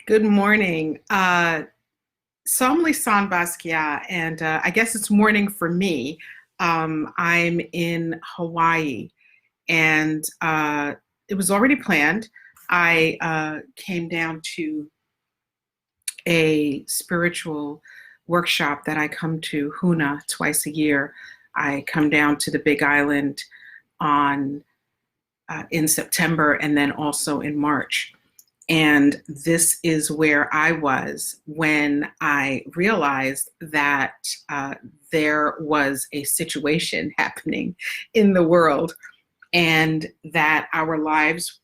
Good morning. So I'm Lisane Basquiat, and I guess it's morning for me. I'm in Hawaii, and it was already planned. I came down to a spiritual workshop that I come to, Huna, twice a year. I come down to the Big Island on in September and then also in March. And this is where I was when I realized that there was a situation happening in the world and that our lives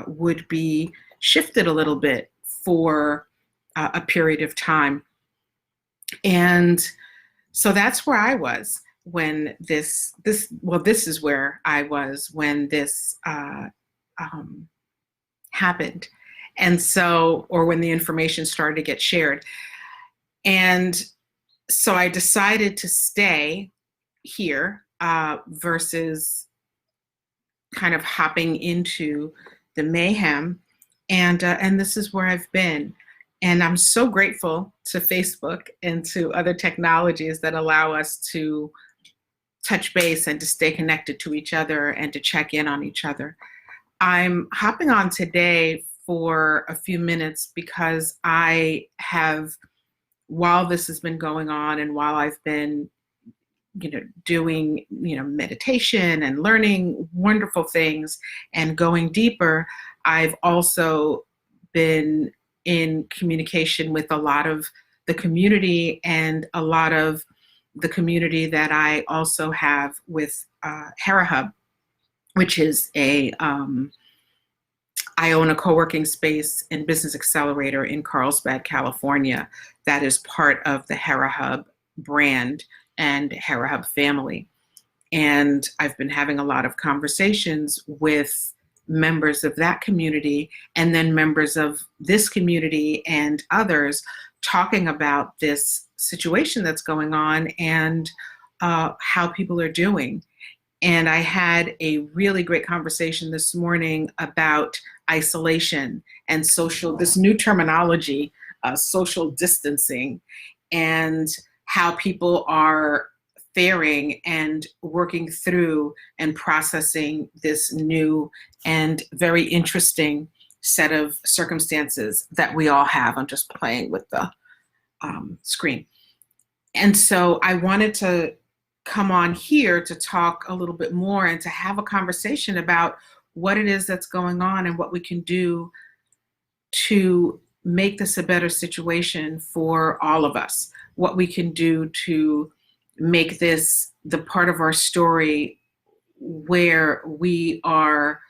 would be shifted a little bit for a period of time. And so that's where I was when this is where I was when this um, happened. And so, or when the information started to get shared. And so I decided to stay here versus kind of hopping into the mayhem. And this is where I've been. And I'm so grateful to Facebook and to other technologies that allow us to touch base and to stay connected to each other and to check in on each other. I'm hopping on today for a few minutes because I have, while this has been going on and while I've been, doing, meditation and learning wonderful things and going deeper, I've also been in communication with a lot of the community and a lot of the community that I also have with Hera Hub, which is I own a co-working space and business accelerator in Carlsbad, California, that is part of the Hera Hub brand and Hera Hub family. And I've been having a lot of conversations with members of that community and then members of this community and others talking about this situation that's going on and how people are doing. And I had a really great conversation this morning about isolation and this new terminology, social distancing, and how people are faring and working through and processing this new and very interesting set of circumstances that we all have. I'm just playing with the screen. And so I wanted to come on here to talk a little bit more and to have a conversation about what it is that's going on and what we can do to make this a better situation for all of us, what we can do to make this the part of our story where we are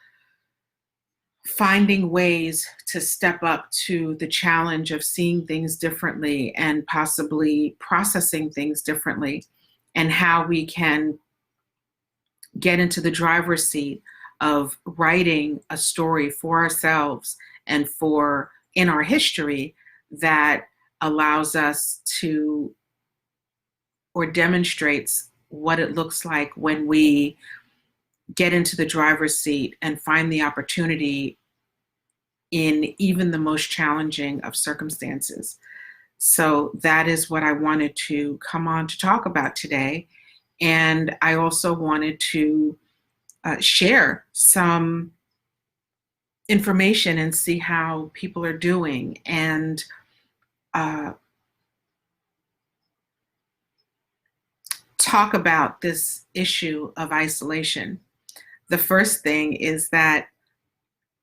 finding ways to step up to the challenge of seeing things differently and possibly processing things differently, and how we can get into the driver's seat of writing a story for ourselves and for in our history that allows us to or demonstrates what it looks like when we get into the driver's seat and find the opportunity in even the most challenging of circumstances. So that is what I wanted to come on to talk about today. And I also wanted to share some information and see how people are doing and talk about this issue of isolation. The first thing is that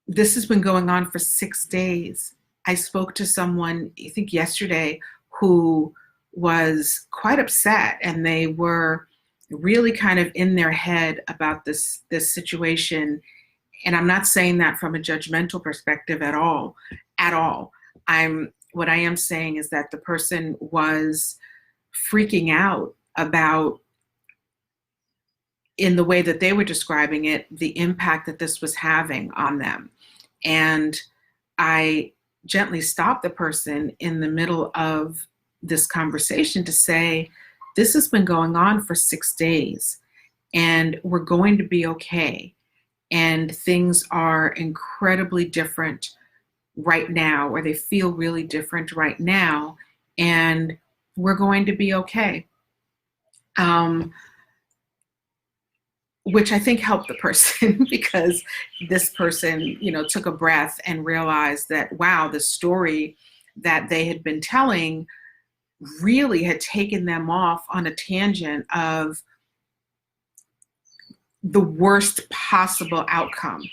this has been going on for 6 days. I spoke to someone, I think yesterday, who was quite upset, and they were really kind of in their head about this situation. And I'm not saying that from a judgmental perspective at all. What I am saying is that the person was freaking out about, in the way that they were describing it, the impact that this was having on them. And I gently stopped the person in the middle of this conversation to say, this has been going on for 6 days and we're going to be okay. And things are incredibly different right now, or they feel really different right now, and we're going to be okay. Um, which I think helped the person because this person, took a breath and realized that, wow, the story that they had been telling really had taken them off on a tangent of the worst possible outcome,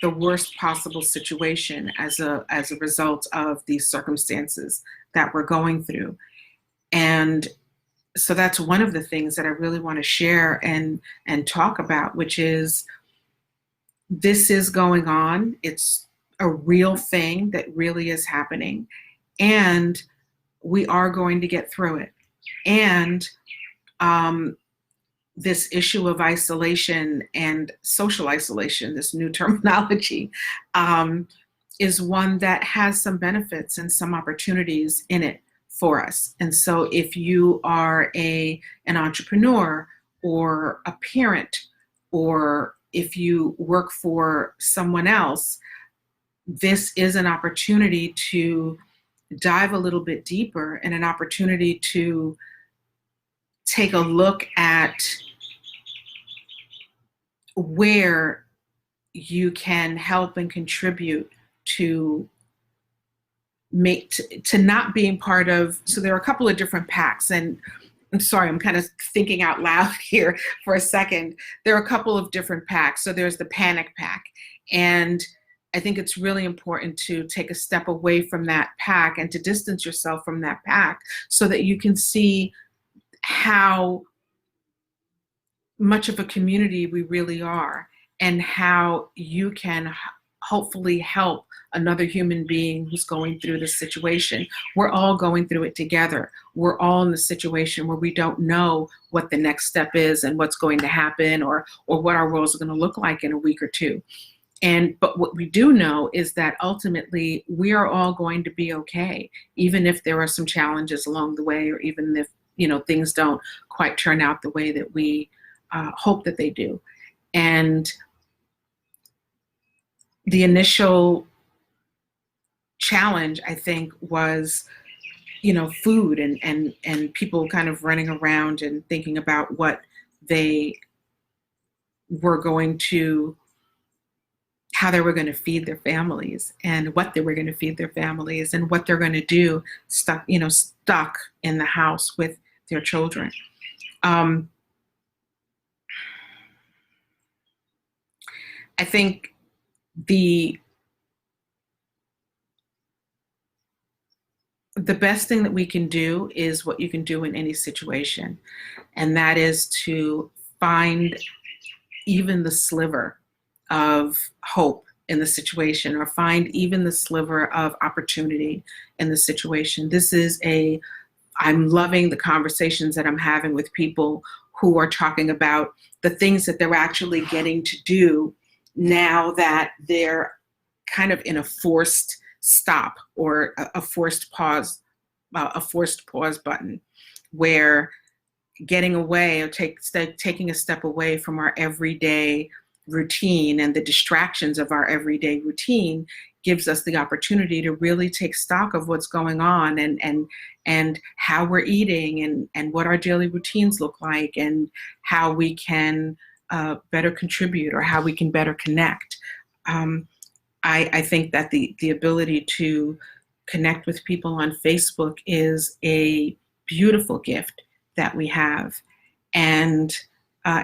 the worst possible situation as a result of these circumstances that we're going through. And so that's one of the things that I really want to share and talk about, which is this is going on. It's a real thing that really is happening. And we are going to get through it. And this issue of isolation and social isolation, this new terminology, is one that has some benefits and some opportunities in it for us. And so if you are an entrepreneur or a parent, or if you work for someone else, this is an opportunity to dive a little bit deeper and an opportunity to take a look at where you can help and contribute to not being part of. So there are a couple of different packs, and I'm sorry, I'm kind of thinking out loud here for a second. There are a couple of different packs. So there's the panic pack, and I think it's really important to take a step away from that pack and to distance yourself from that pack so that you can see how much of a community we really are, and how you can hopefully help another human being who's going through this situation. We're all going through it together. We're all in the situation where we don't know what the next step is and what's going to happen, or what our worlds are going to look like in a week or two. But what we do know is that ultimately we are all going to be okay, even if there are some challenges along the way, or even if things don't quite turn out the way that we hope that they do. And the initial challenge, I think, was food and people kind of running around and thinking about what they were going to, how they were going to feed their families, and what they were going to feed their families, and what they're going to do stuck in the house with their children. I think the best thing that we can do is what you can do in any situation, and that is to find even the sliver of hope in the situation, or find even the sliver of opportunity in the situation. I'm loving the conversations that I'm having with people who are talking about the things that they're actually getting to do now that they're kind of in a forced stop, or a forced pause button, where getting away, or taking a step away from our everyday routine and the distractions of our everyday routine gives us the opportunity to really take stock of what's going on, and how we're eating, and what our daily routines look like, and how we can better contribute, or how we can better connect. I think that the ability to connect with people on Facebook is a beautiful gift that we have. And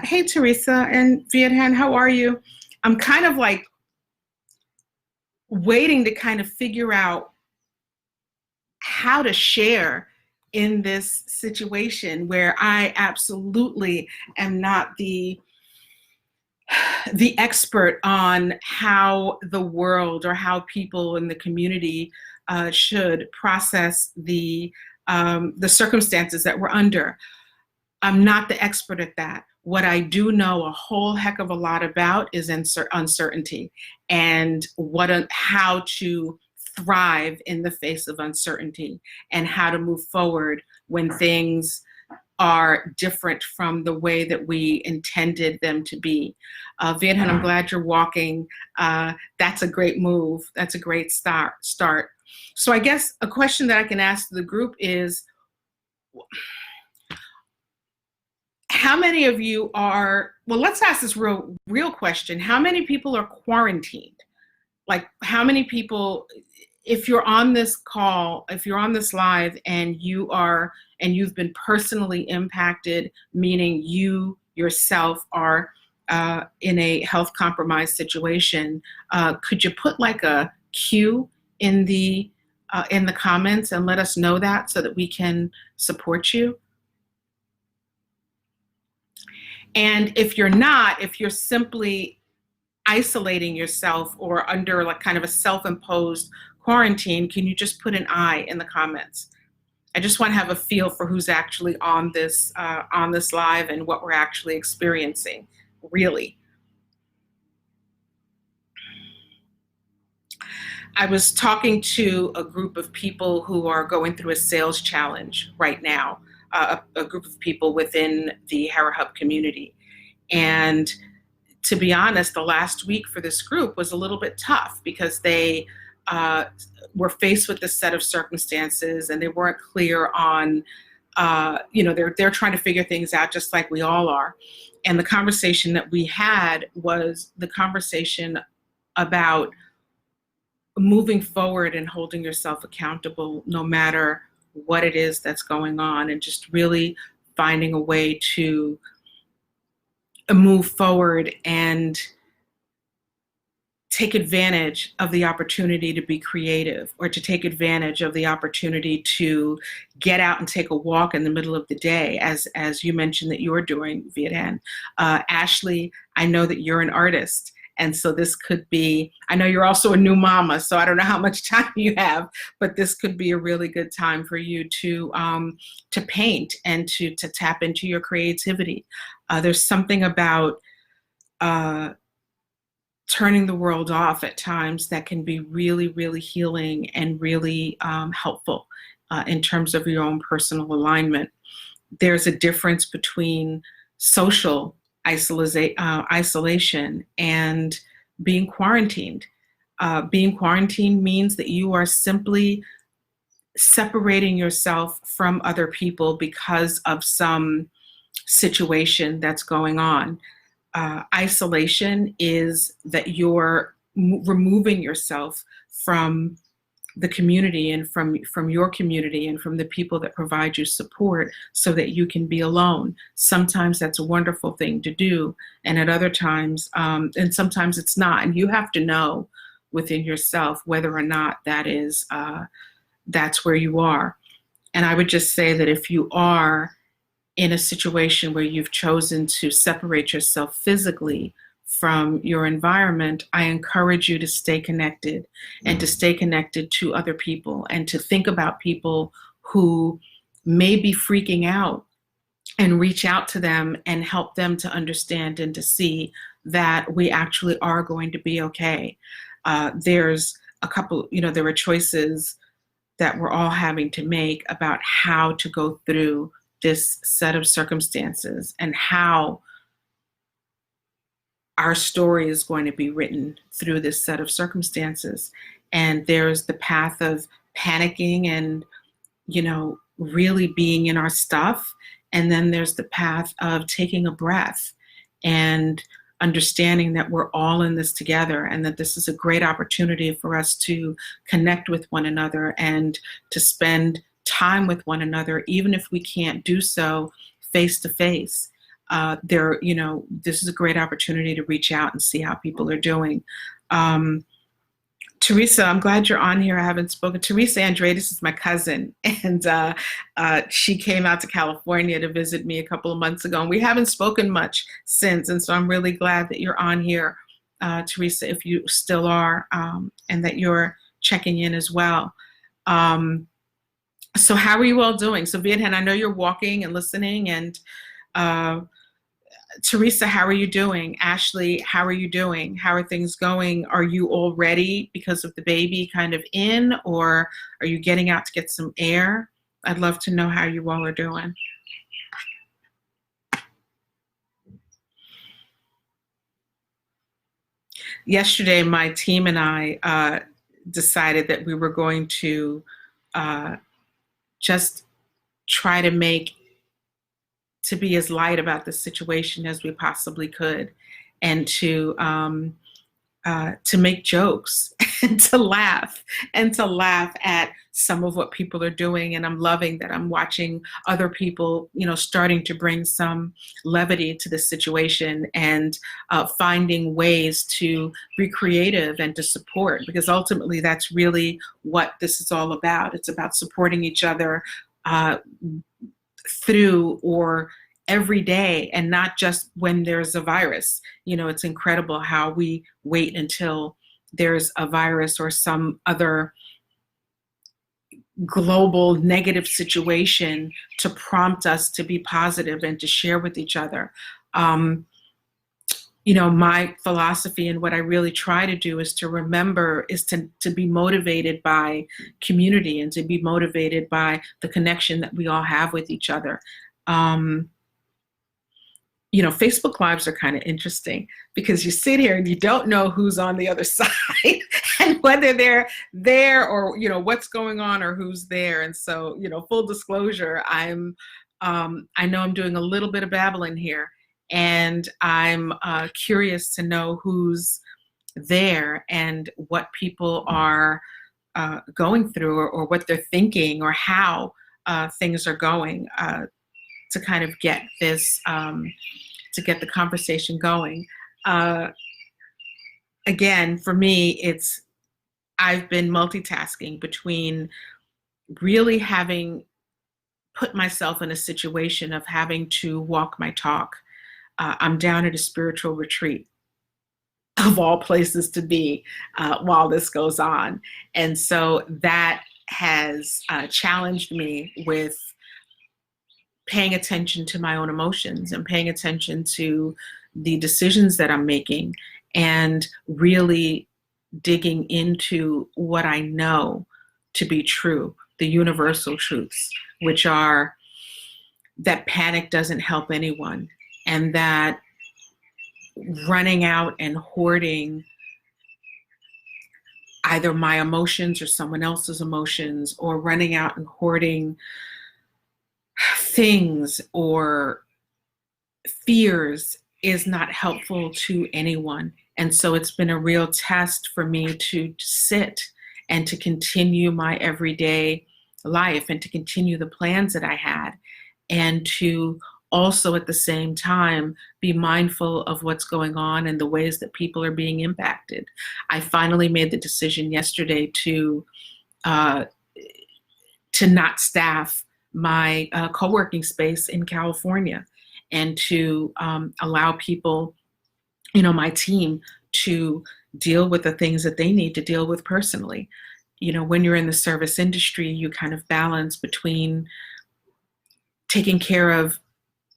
hey, Teresa and Viethan, how are you? I'm kind of like waiting to kind of figure out how to share in this situation where I absolutely am not the expert on how the world, or how people in the community should process the circumstances that we're under. I'm not the expert at that. What I do know a whole heck of a lot about is uncertainty, and how to thrive in the face of uncertainty, and how to move forward when things are different from the way that we intended them to be. Vietnam, I'm glad you're walking. That's a great move. That's a great start. So I guess a question that I can ask the group is, how many of you are, well, let's ask this real question. How many people are quarantined? Like, how many people, if you're on this call, if you're on this live and you've been personally impacted, meaning you yourself are in a health compromised situation, could you put like a Q in the comments and let us know that so that we can support you? And if you're not, if you're simply isolating yourself or under like kind of a self-imposed quarantine, can you just put an I in the comments? I just want to have a feel for who's actually on this live and what we're actually experiencing, really. I was talking to a group of people who are going through a sales challenge right now, a group of people within the Hera Hub community. And to be honest, the last week for this group was a little bit tough because they were faced with this set of circumstances and they weren't clear on, they're trying to figure things out just like we all are. And the conversation that we had was the conversation about moving forward and holding yourself accountable no matter what it is that's going on, and just really finding a way to move forward and take advantage of the opportunity to be creative, or to take advantage of the opportunity to get out and take a walk in the middle of the day, as you mentioned that you're doing, Viet Thanh. Ashley, I know that you're an artist. And so this could be, I know you're also a new mama, so I don't know how much time you have, but this could be a really good time for you to paint and to tap into your creativity. There's something about turning the world off at times that can be really, really healing and really helpful in terms of your own personal alignment. There's a difference between social isolation and being quarantined. Being quarantined means that you are simply separating yourself from other people because of some situation that's going on. Isolation is that you're removing yourself from the community and from your community and from the people that provide you support so that you can be alone. Sometimes that's a wonderful thing to do, and at other times, and sometimes it's not. And you have to know within yourself whether or not that is that's where you are. And I would just say that if you are in a situation where you've chosen to separate yourself physically from your environment, I encourage you to stay connected and to stay connected to other people and to think about people who may be freaking out and reach out to them and help them to understand and to see that we actually are going to be okay. There's a couple, there are choices that we're all having to make about how to go through this set of circumstances and how our story is going to be written through this set of circumstances. And there's the path of panicking and, really being in our stuff. And then there's the path of taking a breath and understanding that we're all in this together and that this is a great opportunity for us to connect with one another and to spend time with one another, even if we can't do so face to face. This is a great opportunity to reach out and see how people are doing. Teresa, I'm glad you're on here. I haven't spoken. Teresa Andreades is my cousin, and she came out to California to visit me a couple of months ago, and we haven't spoken much since. And so I'm really glad that you're on here, Teresa, if you still are, and that you're checking in as well. So how are you all doing? So Viet Thanh, I know you're walking and listening, and Teresa, how are you doing? Ashley, how are you doing? How are things going? Are you all ready because of the baby kind of in, or are you getting out to get some air? I'd love to know how you all are doing. Yesterday, my team and I decided that we were going to uh, just try to be as light about the situation as we possibly could, and to make jokes and to laugh at some of what people are doing. And I'm loving that I'm watching other people, starting to bring some levity to the situation, and finding ways to be creative and to support, because ultimately that's really what this is all about. It's about supporting each other uh, through or every day, and not just when there's a virus. It's incredible how we wait until there's a virus or some other global negative situation to prompt us to be positive and to share with each other. My philosophy and what I really try to do is to remember, is to be motivated by community and to be motivated by the connection that we all have with each other. Um, Facebook Lives are kind of interesting because you sit here and you don't know who's on the other side and whether they're there, or, what's going on or who's there. And so, full disclosure, I know I'm doing a little bit of babbling here, and I'm curious to know who's there and what people are going through, or what they're thinking, or how things are going, to kind of get this, to get the conversation going. Uh, Again, for me, I've been multitasking between really having put myself in a situation of having to walk my talk. I'm down at a spiritual retreat, of all places to be, while this goes on. And so that has challenged me with paying attention to my own emotions and paying attention to the decisions that I'm making, and really digging into what I know to be true, the universal truths, which are that panic doesn't help anyone, and that running out and hoarding either my emotions or someone else's emotions, or running out and hoarding things or fears, is not helpful to anyone. And so it's been a real test for me to sit and to continue my everyday life and to continue the plans that I had, and to also at the same time be mindful of what's going on and the ways that people are being impacted. I finally made the decision yesterday uh, to not staff my co-working space in California, and to allow people, my team, to deal with the things that they need to deal with personally. When you're in the service industry, you kind of balance between taking care of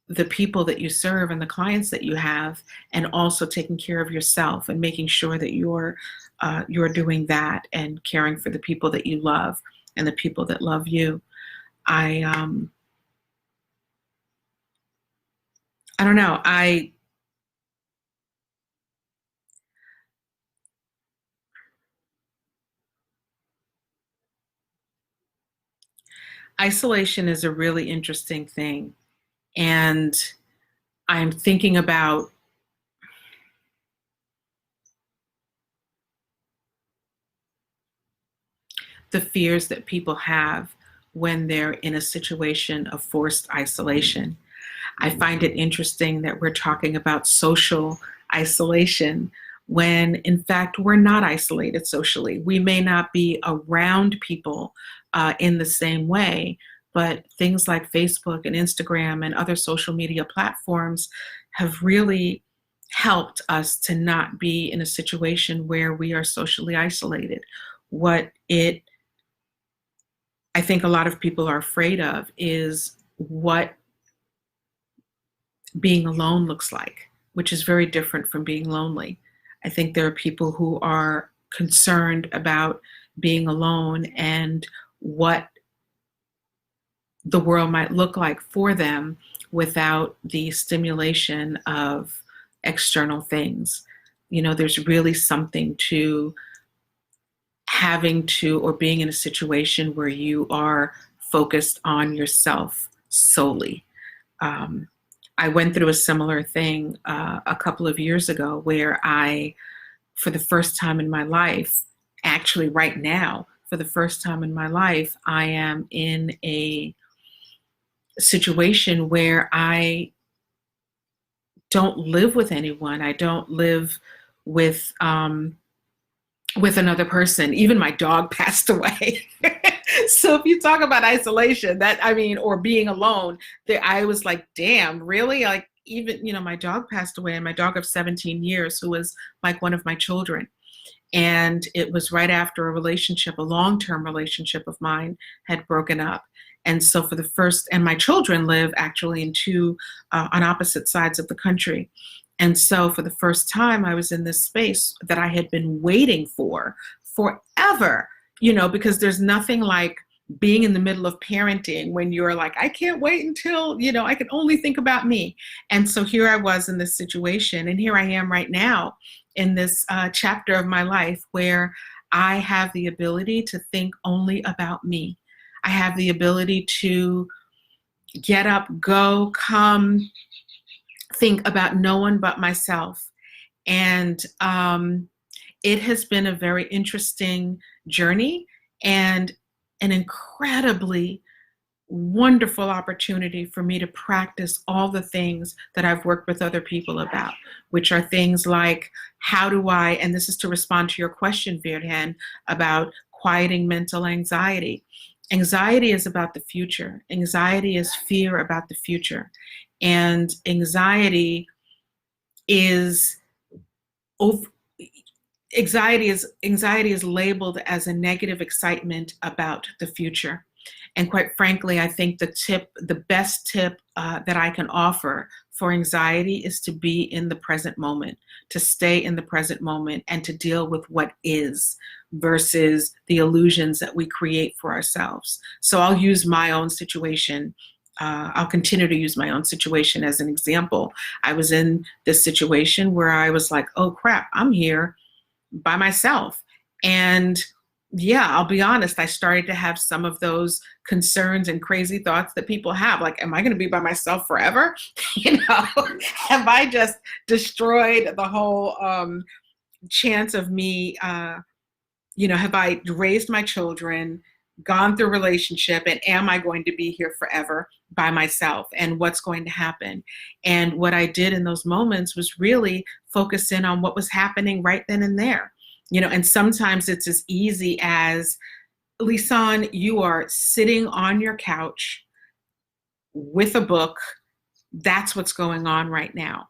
the people that you serve and the clients that you have, and also taking care of yourself and making sure that you're doing that and caring for the people that you love and the people that love you. I don't know. Isolation is a really interesting thing, and I'm thinking about the fears that people have when they're in a situation of forced isolation. I find it interesting that we're talking about social isolation when, in fact, we're not isolated socially. We may not be around people in the same way, but things like Facebook and Instagram and other social media platforms have really helped us to not be in a situation where we are socially isolated. What I think a lot of people are afraid of is what being alone looks like, which is very different from being lonely. I think there are people who are concerned about being alone and what the world might look like for them without the stimulation of external things. there's really something to having to or being in a situation where you are focused on yourself solely. Um, I went through a similar thing a couple of years ago where for the first time in my life, actually right now, for the first time in my life, I am in a situation where I don't live with anyone. I don't live with with another person. Even my dog passed away. So if you talk about isolation, or being alone, I was like, damn, really? Like, even, my dog passed away, and my dog of 17 years, who was like one of my children. And it was right after a long-term relationship of mine had broken up. And so and my children live actually on opposite sides of the country. And so for the first time, I was in this space that I had been waiting for forever, because there's nothing like being in the middle of parenting when you're like, I can't wait until, I can only think about me. And so here I was in this situation, and here I am right now in this chapter of my life where I have the ability to think only about me. I have the ability to get up, go, come, think about no one but myself. And it has been a very interesting journey and an incredibly wonderful opportunity for me to practice all the things that I've worked with other people about, which are things like, and this is to respond to your question, Virgen, about quieting mental anxiety. Anxiety is about the future. Anxiety is fear about the future. And anxiety is labeled as a negative excitement about the future. And quite frankly, I think the best tip that I can offer for anxiety is to be in the present moment, to stay in the present moment, and to deal with what is versus the illusions that we create for ourselves. So I'll use my own situation. I'll continue to use my own situation as an example. I was in this situation where I was like, oh crap, I'm here by myself. And yeah, I'll be honest, I started to have some of those concerns and crazy thoughts that people have. Like, am I going to be by myself forever? Have I just destroyed the whole chance of me? Have I raised my children, gone through a relationship, and am I going to be here forever by myself? And what's going to happen? And what I did in those moments was really focus in on what was happening right then and there. And sometimes it's as easy as, Lisane, you are sitting on your couch with a book. That's what's going on right now.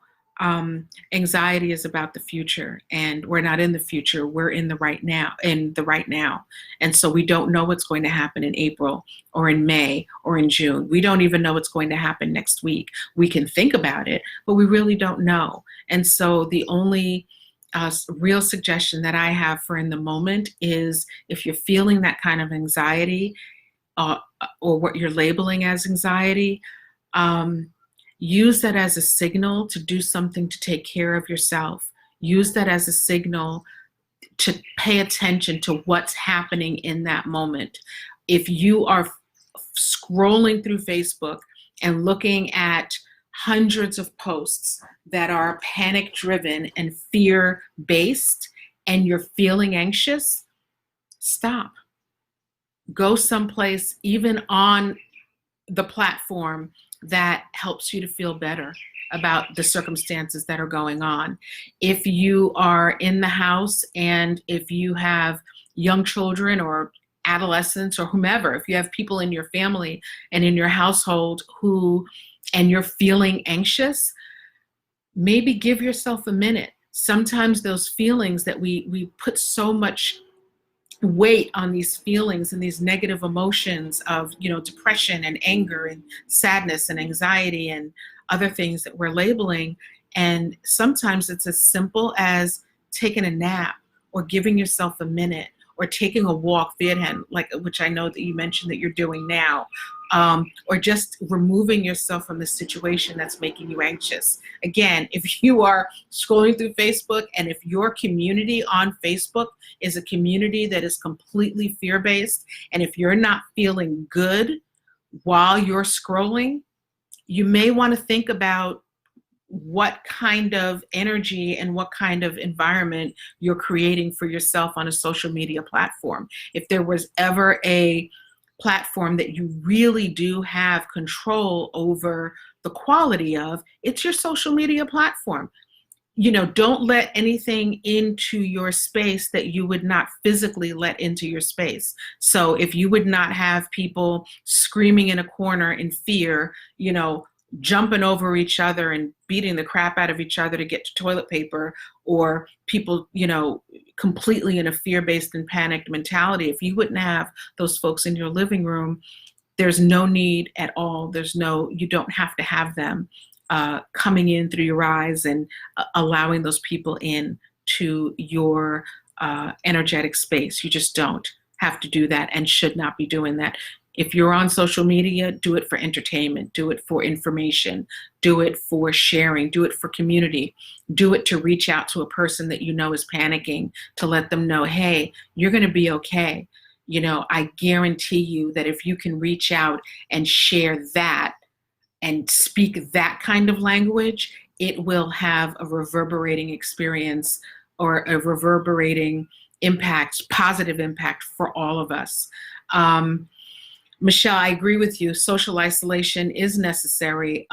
Anxiety is about the future, and we're not in the future. We're in the right now, And so we don't know what's going to happen in April or in May or in June. We don't even know what's going to happen next week. We can think about it, but we really don't know. And so the only real suggestion that I have for in the moment is, if you're feeling that kind of anxiety or what you're labeling as anxiety, use that as a signal to do something to take care of yourself. Use that as a signal to pay attention to what's happening in that moment. If you are scrolling through Facebook and looking at hundreds of posts that are panic driven and fear based, and you're feeling anxious, stop. Go someplace, even on the platform, that helps you to feel better about the circumstances that are going on. If you are in the house and if you have young children or adolescents or whomever, if you have people in your family and in your household and you're feeling anxious, maybe give yourself a minute. Sometimes those feelings that we put so much weight on, these feelings and these negative emotions of, depression and anger and sadness and anxiety and other things that we're labeling. And sometimes it's as simple as taking a nap or giving yourself a minute or taking a walk, Virgen, which I know that you mentioned that you're doing now. or just removing yourself from the situation that's making you anxious. Again, if you are scrolling through Facebook and if your community on Facebook is a community that is completely fear-based, and if you're not feeling good while you're scrolling, you may want to think about what kind of energy and what kind of environment you're creating for yourself on a social media platform. If there was ever a platform that you really do have control over the quality of, it's your social media platform. Don't let anything into your space that you would not physically let into your space. So if you would not have people screaming in a corner in fear, jumping over each other and beating the crap out of each other to get to toilet paper, or people, completely in a fear-based and panicked mentality, if you wouldn't have those folks in your living room, there's no need at all. You don't have to have them coming in through your eyes and allowing those people in to your energetic space. You just don't have to do that and should not be doing that. If you're on social media, do it for entertainment, do it for information, do it for sharing, do it for community, do it to reach out to a person that you know is panicking, to let them know, hey, you're going to be okay. I guarantee you that if you can reach out and share that and speak that kind of language, it will have a reverberating experience or a reverberating impact, positive impact for all of us. Michelle, I agree with you. Social isolation is necessary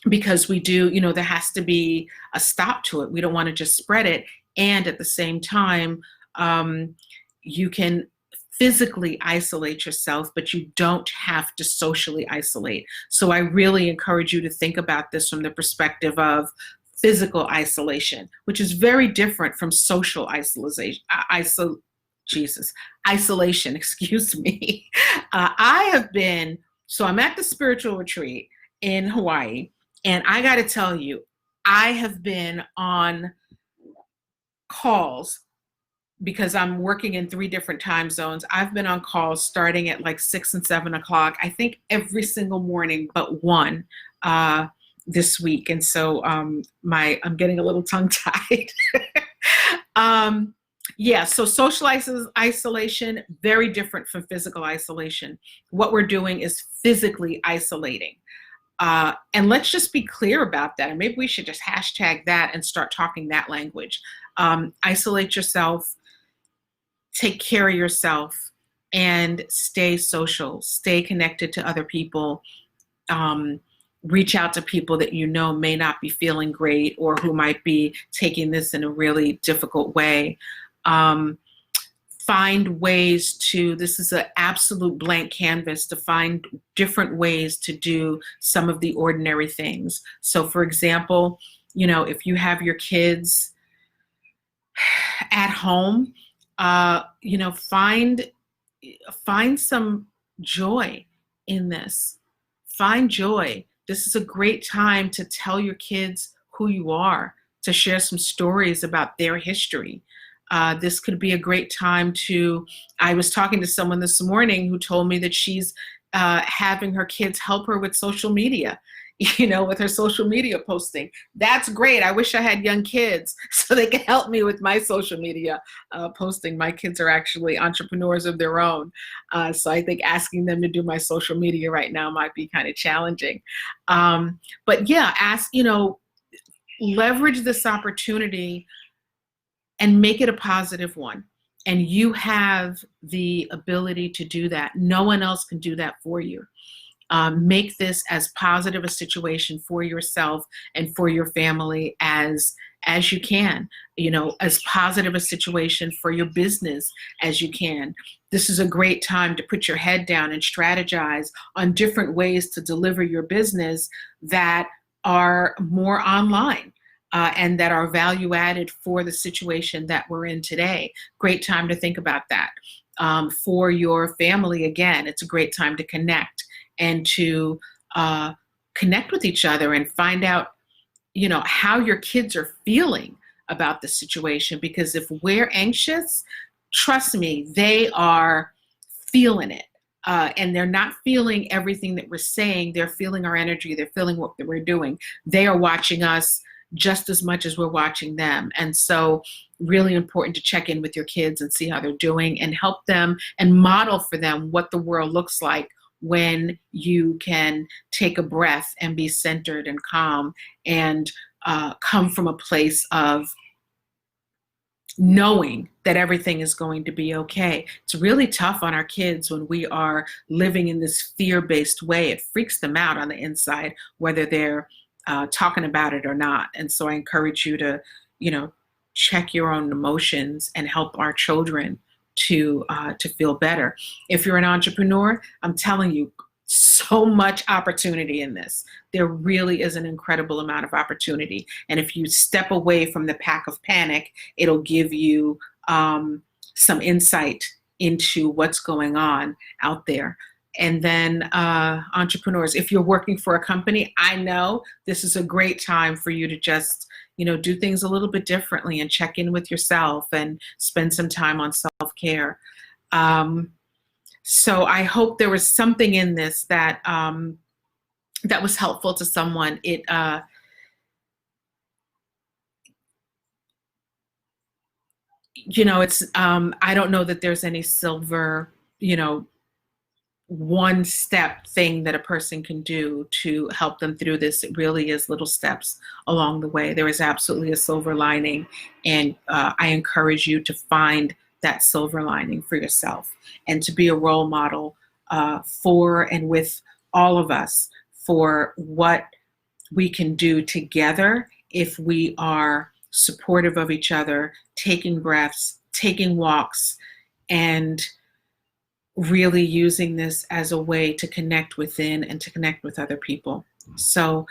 because we do, there has to be a stop to it. We don't want to just spread it. And at the same time, you can physically isolate yourself, but you don't have to socially isolate. So I really encourage you to think about this from the perspective of physical isolation, which is very different from social isolation. Isolation, excuse me. I'm at the spiritual retreat in Hawaii, and I got to tell you, I have been on calls because I'm working in 3 different time zones. I've been on calls starting at like 6 and 7 o'clock, I think every single morning but one this week. And so I'm getting a little tongue-tied. So social isolation, very different from physical isolation. What we're doing is physically isolating. And let's just be clear about that. And maybe we should just hashtag that and start talking that language. Isolate yourself, take care of yourself, and stay social, stay connected to other people. Reach out to people that may not be feeling great or who might be taking this in a really difficult way. Find ways this is an absolute blank canvas to find different ways to do some of the ordinary things. So for example, if you have your kids at home, find some joy in this. Find joy. This is a great time to tell your kids who you are, to share some stories about their history. This could be a great time I was talking to someone this morning who told me that she's having her kids help her with social media, with her social media posting. That's great. I wish I had young kids so they could help me with my social media posting. My kids are actually entrepreneurs of their own. So I think asking them to do my social media right now might be kind of challenging. But yeah, leverage this opportunity and make it a positive one. And you have the ability to do that. No one else can do that for you. Make this as positive a situation for yourself and for your family as you can, as positive a situation for your business as you can. This is a great time to put your head down and strategize on different ways to deliver your business that are more online. And that are value added for the situation that we're in today. Great time to think about that. For your family, again, it's a great time to connect and to connect with each other and find out, how your kids are feeling about the situation. Because if we're anxious, trust me, they are feeling it. and they're not feeling everything that we're saying. They're feeling our energy. They're feeling what we're doing. They are watching us just as much as we're watching them. And so really important to check in with your kids and see how they're doing and help them and model for them what the world looks like when you can take a breath and be centered and calm and come from a place of knowing that everything is going to be okay. It's really tough on our kids when we are living in this fear-based way. It freaks them out on the inside, whether they're talking about it or not. And so I encourage you to, you know, check your own emotions and help our children to feel better. If you're an entrepreneur, I'm telling you, so much opportunity in this. There really is an incredible amount of opportunity. And if you step away from the pack of panic, it'll give you some insight into what's going on out there. And then entrepreneurs, if you're working for a company, I know this is a great time for you to just, you know, do things a little bit differently and check in with yourself and spend some time on self-care. So I hope there was something in this that that was helpful to someone. It you know, it's I don't know that there's any silver, you know, one step thing that a person can do to help them through this. It really is little steps along the way. There is absolutely a silver lining, and I encourage you to find that silver lining for yourself and to be a role model for and with all of us for what we can do together if we are supportive of each other, taking breaths, taking walks, and really using this as a way to connect within and to connect with other people. So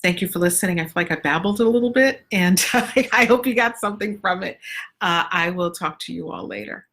thank you for listening. I feel like I babbled a little bit, and I hope you got something from it. I will talk to you all later.